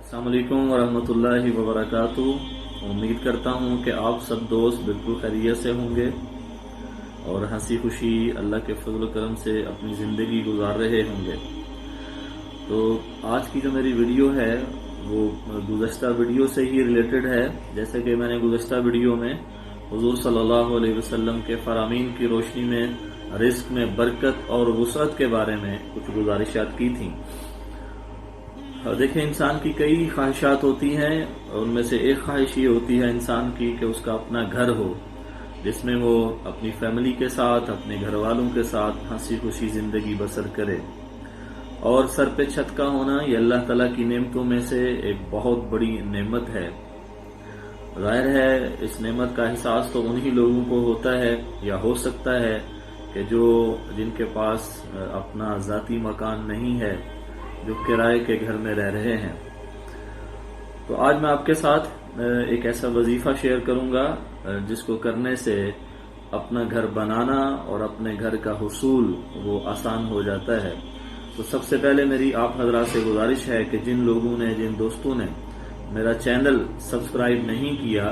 अस्सलाम वालेकुम वरहमतुल्लाहि वबरकातुहू। उम्मीद करता हूँ कि आप सब दोस्त बिल्कुल खैरियत से होंगे और हंसी खुशी अल्लाह के फजल करम से अपनी ज़िंदगी गुजार रहे होंगे। तो आज की जो मेरी वीडियो है वो गुज़श्ता वीडियो से ही रिलेटेड है। जैसे कि मैंने गुज़श्ता वीडियो में हुज़ूर सल्लल्लाहु अलैहि वसल्लम के फरामीन की रोशनी में रिस्क में बरकत और वुसअत के बारे में कुछ गुजारिशात की थी। देखें, इंसान की कई ख्वाहिशात होती हैं और उनमें से एक ख्वाहिश ये होती है इंसान की कि उसका अपना घर हो जिसमें वो अपनी फैमिली के साथ, अपने घर वालों के साथ हंसी खुशी ज़िंदगी बसर करे। और सर पे छत का होना ये अल्लाह ताला की नेमतों में से एक बहुत बड़ी नेमत है। जाहिर है इस नेमत का एहसास तो उन्हीं लोगों को होता है या हो सकता है कि जिनके पास अपना ज़ाती मकान नहीं है, जो किराए के घर में रह रहे हैं। तो आज मैं आपके साथ एक ऐसा वजीफा शेयर करूंगा जिसको करने से अपना घर बनाना और अपने घर का हुसूल वो आसान हो जाता है। तो सबसे पहले मेरी आप हजरात से गुजारिश है कि जिन लोगों ने, जिन दोस्तों ने मेरा चैनल सब्सक्राइब नहीं किया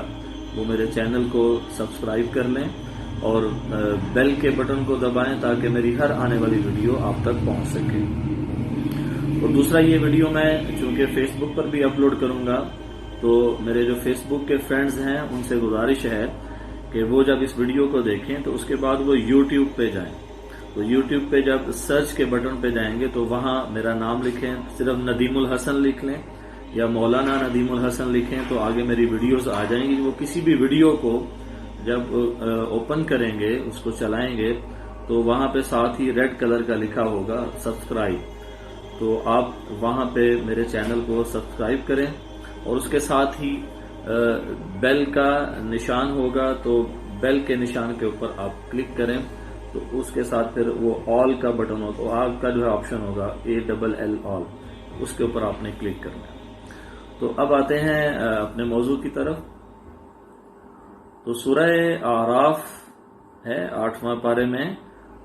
वो मेरे चैनल को सब्सक्राइब कर लें और बेल के बटन को दबाएं ताकि मेरी हर आने वाली वीडियो आप तक पहुंच सके। और दूसरा, ये वीडियो मैं चूंकि फेसबुक पर भी अपलोड करूंगा तो मेरे जो फेसबुक के फ्रेंड्स हैं उनसे गुजारिश है कि वो जब इस वीडियो को देखें तो उसके बाद वो यूट्यूब पे जाएं। तो यूट्यूब पे जब सर्च के बटन पे जाएंगे तो वहां मेरा नाम लिखें, सिर्फ नदीमुल हसन लिख लें या मौलाना नदीमुल हसन लिखें तो आगे मेरी वीडियोस आ जाएंगी। वो किसी भी वीडियो को जब ओपन करेंगे, उसको चलाएंगे तो वहां पे साथ ही रेड कलर का लिखा होगा सब्सक्राइब। तो आप वहां पे मेरे चैनल को सब्सक्राइब करें और उसके साथ ही बेल का निशान होगा तो बेल के निशान के ऊपर आप क्लिक करें तो उसके साथ फिर वो ऑल का बटन हो, तो ऑल का जो है ऑप्शन होगा ALL ऑल, उसके ऊपर आपने क्लिक करना है। तो अब आते हैं अपने मौजू की तरफ। तो सूरह आराफ है 8वां पारे में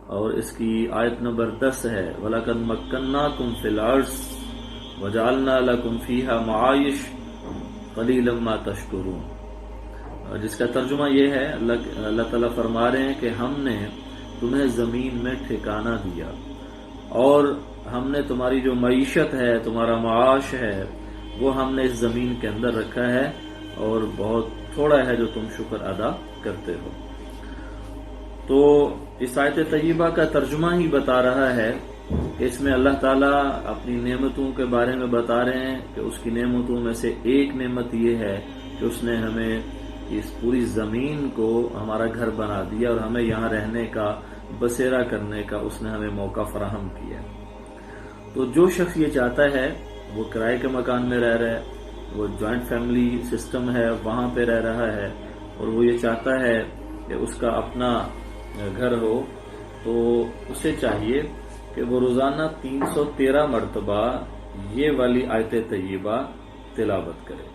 और इसकी आयत नंबर 10 है, वलकद मक्कन्नाकुम फिल अर्ज़ वजअलना लकुम फीहा मआइश क़लीलन मा तशकुरून। जिसका तर्जुमा ये है, अल्लाह ताला फरमा रहे हैं कि हमने तुम्हें जमीन में ठिकाना दिया और हमने तुम्हारी जो मईशत है, तुम्हारा माश है, वो हमने इस जमीन के अंदर रखा है और बहुत थोड़ा है जो तुम शुक्र अदा करते हो। तो इस आयत तय्यबा का तर्जुमा ही बता रहा है कि इसमें अल्लाह ताला अपनी नेमतों के बारे में बता रहे हैं कि उसकी नेमतों में से एक नेमत ये है कि उसने हमें इस पूरी जमीन को हमारा घर बना दिया और हमें यहाँ रहने का, बसेरा करने का उसने हमें मौका फराहम किया। तो जो शख्स ये चाहता है वो किराए के मकान में रह रहा है, वो जॉइंट फैमिली सिस्टम है वहां पे रह रहा है और वो ये चाहता है कि उसका अपना घर हो, तो उसे चाहिए कि वो रोजाना 313 मरतबा ये वाली आयत तय्यबा तिलावत करे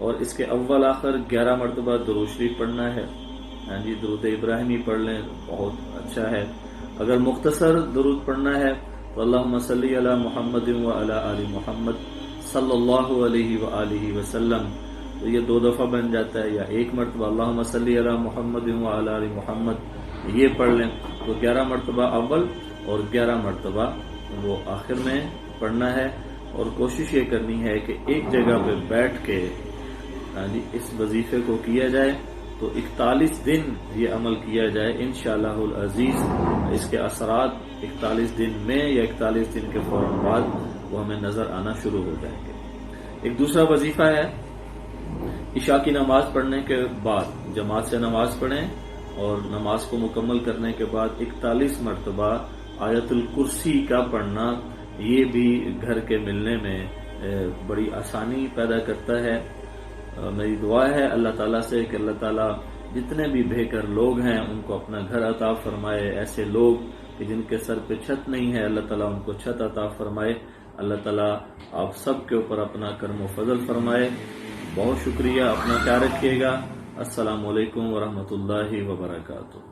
और इसके अव्वल आखिर 11 मरतबा दुरूद शरीफ पढ़ना है। हाँ जी, दुरूद इब्राहिमी पढ़ लें, बहुत अच्छा है। अगर मुख्तसर दुरूद पढ़ना है तो अल्लाहुम्मा सल्ली अला मुहम्मद व अला आलि मुहम्मद सल्लल्लाहु अलैहि व आलिहि वसल्लम, तो ये 2 दफा बन जाता है, या 1 मरतबा अल्लाहुम्मा सल्ली अला मुहम्मद व अला आलि मुहम्मद ये पढ़ लें। तो 11 मरतबा अव्वल और 11 मरतबा वो आखिर में पढ़ना है और कोशिश ये करनी है कि एक जगह पे बैठ के इस वजीफे को किया जाए। तो 41 दिन ये अमल किया जाए, इंशाअल्लाहुल अजीज इसके असरात 41 दिन में या 41 दिन के फौरन बाद वो हमें नजर आना शुरू हो जाएंगे। एक दूसरा वजीफा है, इशा की नमाज पढ़ने के बाद जमात से नमाज पढ़ें और नमाज को मुकम्मल करने के बाद 41 मरतबा आयतुल कुर्सी का पढ़ना, ये भी घर के मिलने में बड़ी आसानी पैदा करता है। मेरी दुआ है अल्लाह ताला से कि अल्लाह ताला जितने भी बेघर लोग हैं उनको अपना घर अता फरमाए। ऐसे लोग कि जिनके सर पे छत नहीं है, अल्लाह ताला उनको छत अता फरमाए। अल्लाह ताला आप सब के ऊपर अपना करम व फजल फरमाए। बहुत शुक्रिया, अपना ख्याल रखिएगा। अस्सलामु अलैकुम वरहमतुल्लाहि वबरकातुहू।